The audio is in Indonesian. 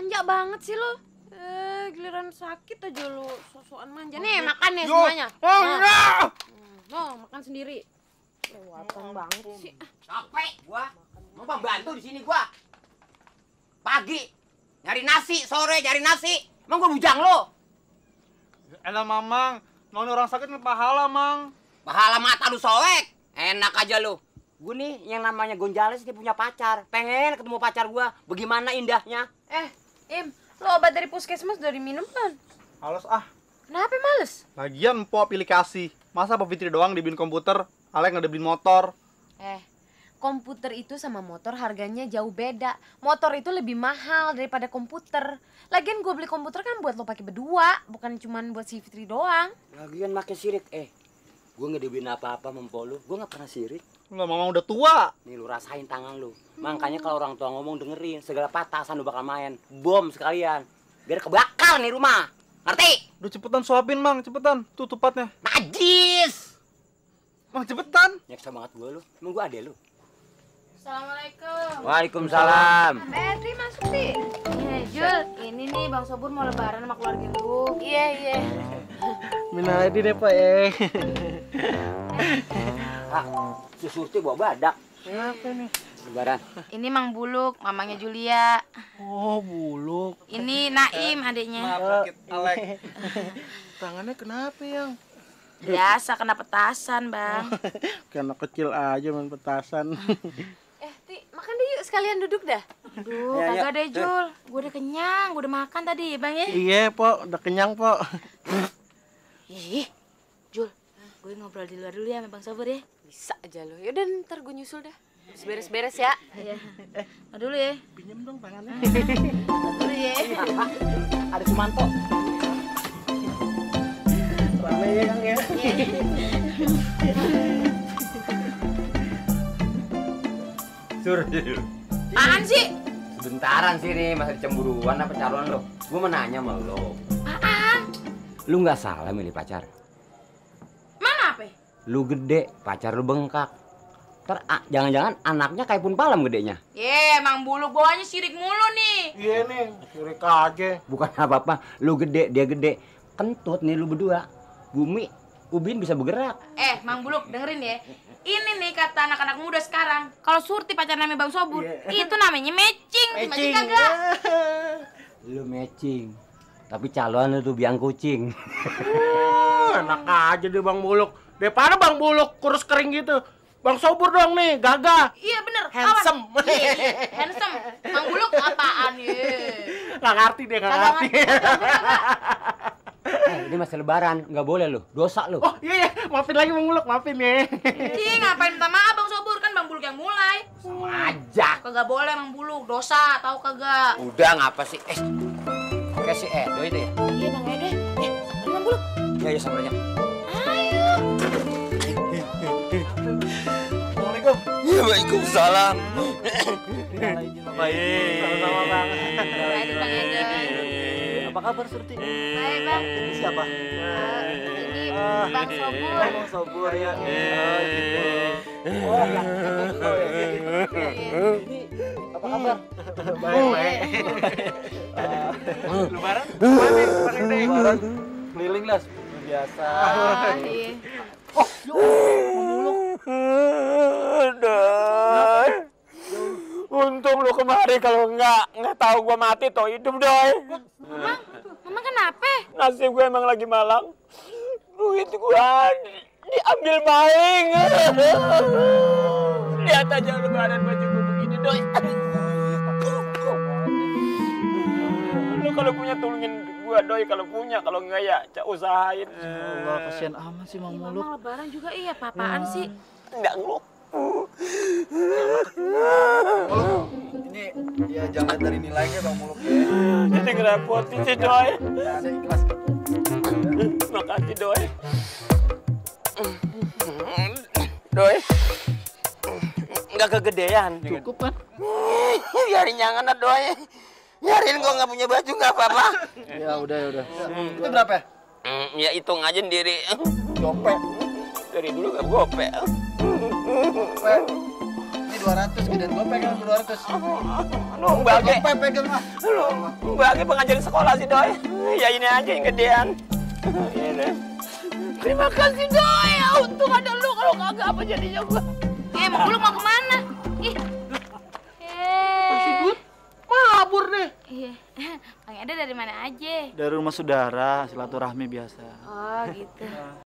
Manja banget sih lo. Giliran sakit aja lo, sosokan manja. Nih, makan nih semuanya. No, makan sendiri. Lewatan banget sih. Capek gua. Mau pembantu di sini gua. Pagi nyari nasi, sore nyari nasi. Emang gua bujang lo. Elah Mamang, mau orang sakit nih pahala, Mang. Pahala mata lu soek. Enak aja lu. Gue nih yang namanya Gonjales dia punya pacar. Pengen ketemu pacar gua. Bagaimana indahnya? Im, lo obat dari puskesmas udah diminum kan? Males ah. Kenapa males? Lagian po aplikasi. Masa Po Fitri doang dibeliin komputer, Alek nggak dibeliin motor. Komputer itu sama motor harganya jauh beda. Motor itu lebih mahal daripada komputer. Lagian gue beli komputer kan buat lo pakai berdua, bukan cuman buat si Fitri doang. Lagian makin sirik. Gue nggak dibeliin apa-apa mempol lu. Gue nggak pernah sirik. Nggak, Mamang udah tua. Nih lu rasain tangan lu. Makanya kalau orang tua ngomong dengerin. Segala patasan lu bakal main. Bom sekalian. Biar kebakar nih rumah. Ngerti? Udah cepetan suapin, Mang, cepetan. Tuh tupatnya. Najis! Mang, cepetan. Nyeksa banget gue lu. Emang gue adek lu. Assalamualaikum. Waalaikumsalam. Tri masuk sih. Jul, ini nih Bang Sobur mau lebaran sama keluarga lu. Iya. Minaladi deh, Pak, Si Surti bawa badak. Kenapa nih? Lebaran. Ini Mang Buluk, mamanya Julia. Oh, Buluk. Ini Naim, adiknya. Maaf, Alek. Tangannya kenapa, Yang? Biasa kena petasan, Bang. Kayak anak kecil aja main petasan. Ti, makan deh yuk, sekalian duduk dah. Aduh, kagak deh, Jul. Gue udah kenyang, gue udah makan tadi ya, Bang ya. Iya, Po, udah kenyang, Po. Ih, Jul, gue ngobrol di luar dulu ya sama Bang Sobur ya. Bisa aja lo. Yaudah, ntar gue nyusul dah. Beres-beres ya. Iya. Dulu ya. Pinjem dong tangannya. Dulu ya. Ada Sumanto. Rame ya, Kang ya. Sur. Apaan sih? Sebentaran sih nih, masa cemburuan apa calon lo? Gue mau nanya sama lo. Apaan? Lu nggak salah milih pacar. Mana apa? Lu gede, pacar lu bengkak. Jangan-jangan anaknya kayak pun palam gedenya. Mang Buluk bawanya sirik mulu nih. Iya nih, sirik aja. Bukan apa-apa, lu gede, dia gede. Kentut nih lu berdua. Bumi, ubin bisa bergerak. Mang Buluk dengerin ya. Ini nih kata anak-anak muda sekarang. Kalau Surti pacar namanya Bang Sobur, itu namanya matching. Matching kagak? Lu matching. Tapi calon lu tuh biang kucing. Enak aja deh Bang Buluk. Daripada Bang Buluk kurus kering gitu. Bang Sobur dong nih, gagah. Iya bener. Handsome. Handsome. Bang Buluk apaan ya? Nggak ngerti deh, nggak ngerti. Ini masih lebaran, nggak boleh lu. Dosa lu. Oh iya, maafin lagi Bang Buluk, maafin ya. Ngapain minta maaf Bang Sobur, kan Bang Buluk yang mulai. Sama aja. Kagak boleh Bang Buluk, dosa, tahu kagak? Udah ngapa sih? Kayak si Edo itu ya? Iya Bang Edo. Bang Buluk. Iya, sama aja. Ayo. Assalamualaikum. Ya, waalaikumsalam. Baik. Sama-sama Bang. Baik Bang Edo. Apa kabar Surti? Baik Bang. Ini siapa? Ini Bang Sobur. Bang Sobur ya. Ini apa kabar? Baik. Lebaran? Lebaran. Keliling lah seperti biasa. Iya. Untung lu kemari, kalau enggak tahu gua mati toh hidup doi. Emang kenapa? Nasib gue emang lagi malang. Duit gua diambil maling. Lihat aja lebaran baju gua begini doi. Lu kalau punya tulungin gua doi, kalau punya, kalau enggak ya cak usahain. Allah, kasihan amat sih Mang Buluk. Emang lebaran juga iya, papaan sih? Enggak ngeluk. Ini ya jangan dari nilainya Bang Buluk ya. Jadi ngerepotin sih doi. Saya ikhlas. Makasih doi. Doi. Enggak kegedean. Cukup kan? Biarin jangan lah doi. Biarin gua nggak punya baju nggak apa-apa. Ya udah. Itu berapa? Ya hitung aja sendiri. Gope. Dari dulu gak gope. Ini 200, gedean gua pegang 200. Lu bagi. Pegang mah. Lu bagi pengajar sekolah sih, Doi. Ya ini aja yang gedean. Ini. Terima kasih, Doi. Ya, untung ada lu, kalau kagak apa jadinya gua. Emang lu mau kemana? Ih. Kasih duit, mabur deh. Iya. Kang Eda dari mana aja? Dari rumah saudara, silaturahmi biasa. Oh gitu.